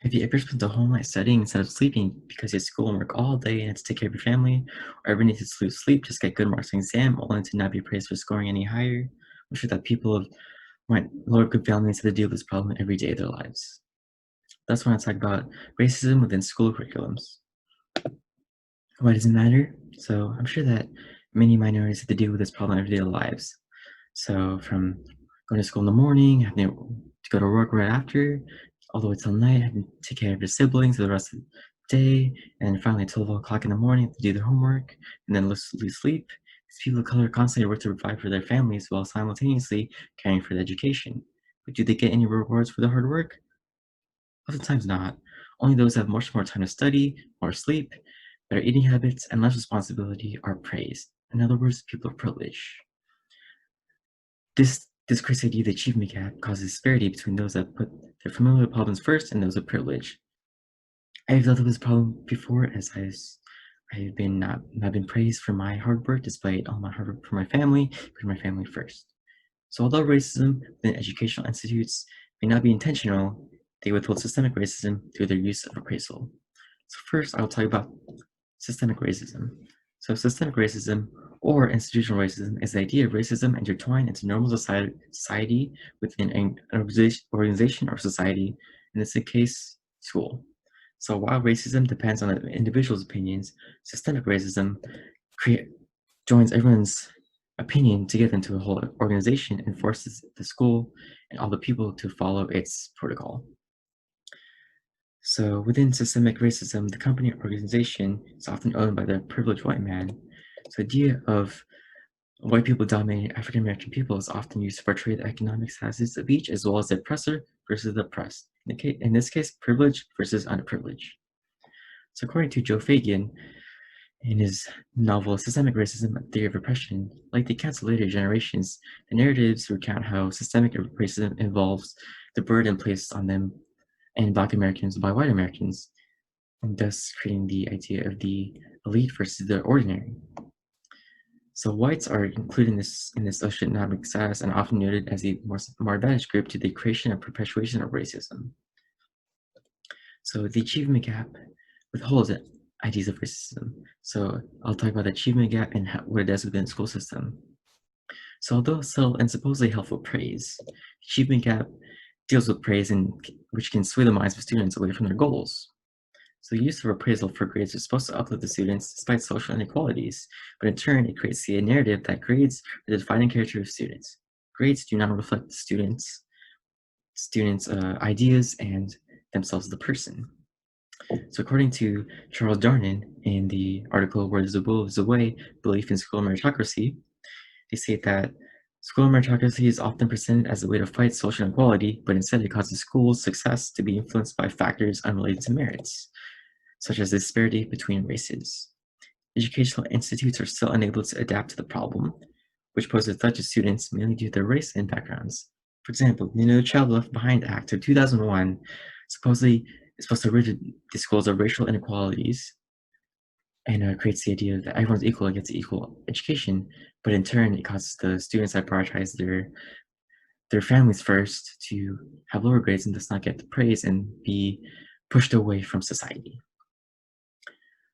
Have you ever spent a whole night studying instead of sleeping because you had school and work all day and had to take care of your family? Or ever needed to lose sleep, just get good marks on an exam, only to not be praised for scoring any higher? I'm sure that people want lower good families to deal with this problem every day of their lives. That's when I talk about racism within school curriculums. Why does it matter? So I'm sure that many minorities have to deal with this problem every day of their lives. So from going to school in the morning, having to go to work right after, all the way till night, having to take care of your siblings for the rest of the day, and then finally at 12 o'clock in the morning to do their homework, and then lose sleep. These people of color constantly work to provide for their families while simultaneously caring for their education. But do they get any rewards for their hard work? Oftentimes not. Only those who have much more time to study, more sleep, better eating habits, and less responsibility are praised. In other words, people of privilege. This creates the idea of the achievement gap causes disparity between those that put their familiar problems first and those with privilege. I've dealt with this problem before as I've been not been praised for my hard work despite all my hard work for my family, putting my family first. So although racism within educational institutes may not be intentional, they withhold systemic racism through their use of appraisal. So first, I'll talk about systemic racism. So systemic racism or institutional racism is the idea of racism intertwined into normal society within an organization or society, in this case, school. So while racism depends on the individual's opinions, systemic racism joins everyone's opinion together into a whole organization and forces the school and all the people to follow its protocol. So within systemic racism, the company or organization is often owned by the privileged white man. So the idea of white people dominating African American people is often used to portray the economic status of each, as well as the oppressor versus the oppressed. In this case, privileged versus underprivileged. So according to Joe Fagan, in his novel Systemic Racism, A Theory of Oppression, like the cancel later generations, the narratives recount how systemic racism involves the burden placed on them and Black Americans by white Americans, and thus creating the idea of the elite versus the ordinary. So whites are included in this socioeconomic status and often noted as a more advantaged group to the creation and perpetuation of racism. So the achievement gap withholds ideas of racism. So I'll talk about the achievement gap and what it does within the school system. So although subtle and supposedly helpful praise, the achievement gap deals with praise which can sway the minds of students away from their goals. So the use of appraisal for grades is supposed to uplift the students despite social inequalities, but in turn it creates the narrative that grades are the defining character of students. Grades do not reflect the students' ideas and themselves as a person. So according to Charles Darnan in the article Where There's a Will, There's a Way, Belief in School Meritocracy, they state that school meritocracy is often presented as a way to fight social inequality, but instead it causes schools' success to be influenced by factors unrelated to merits, such as the disparity between races. Educational institutes are still unable to adapt to the problem, which poses a threat to students mainly due to their race and backgrounds. For example, the Child Left Behind Act of 2001 supposedly is supposed to rid the schools of racial inequalities and creates the idea that everyone's equal and gets equal education, but in turn it causes the students that prioritize their families first to have lower grades and does not get the praise and be pushed away from society.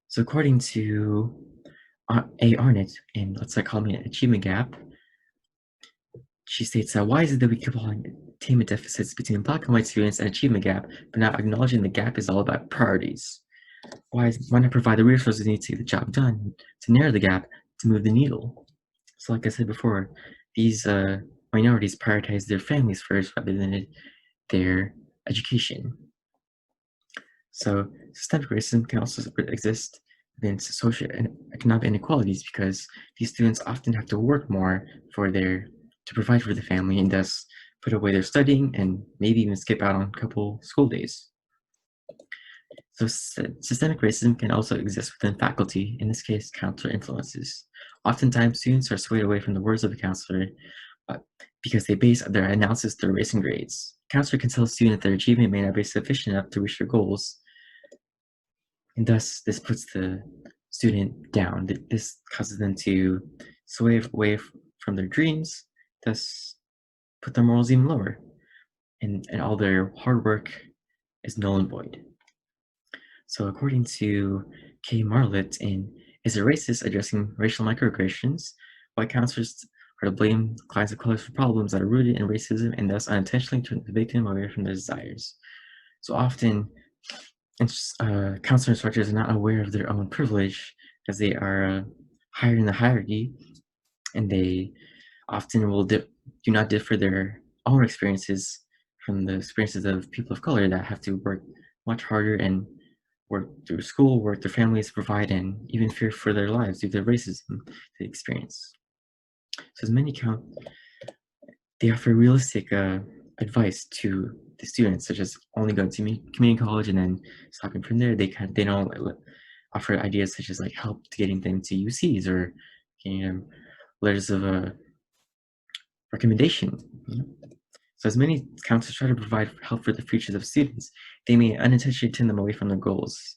So according to A. Arnott in Let's Call Me an Achievement Gap, she states that why is it that we keep calling attainment deficits between Black and white students an achievement gap, but not acknowledging the gap is all about priorities? Why not provide the resources needed to get the job done, to narrow the gap, to move the needle? So like I said before, these minorities prioritize their families first rather than their education. So systemic racism can also exist within social and economic inequalities because these students often have to work more to provide for the family and thus put away their studying and maybe even skip out on a couple school days. So systemic racism can also exist within faculty, in this case, counselor influences. Oftentimes, students are swayed away from the words of a counselor because they base their analysis through race and grades. Counselor can tell a student that their achievement may not be sufficient enough to reach their goals, and thus this puts the student down. This causes them to sway away from their dreams, thus put their morals even lower, and all their hard work is null and void. So according to Kay Marlett in Is a Racist Addressing Racial Microaggressions, white counselors are to blame clients of color for problems that are rooted in racism and thus unintentionally turn the victim away from their desires. So often, counselor instructors are not aware of their own privilege as they are higher in the hierarchy, and they often do not differ their own experiences from the experiences of people of color that have to work much harder and work through school, work their families, provide, and even fear for their lives due to racism they experience. So as many count, they offer realistic advice to the students, such as only going to community college and then stopping from there. They don't offer ideas such as like help to getting them to UCs or getting them letters of recommendation. You know? So as many counselors try to provide help for the futures of students, they may unintentionally turn them away from their goals.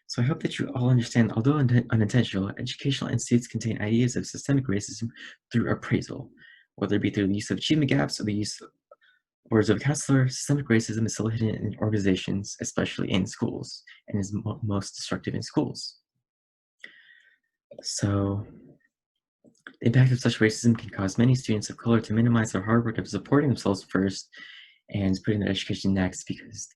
So I hope that you all understand, although unintentional, educational institutes contain ideas of systemic racism through appraisal, whether it be through the use of achievement gaps or the use of words of a counselor. Systemic racism is still hidden in organizations, especially in schools, and is most destructive in schools. So the impact of such racism can cause many students of color to minimize their hard work of supporting themselves first and putting their education next because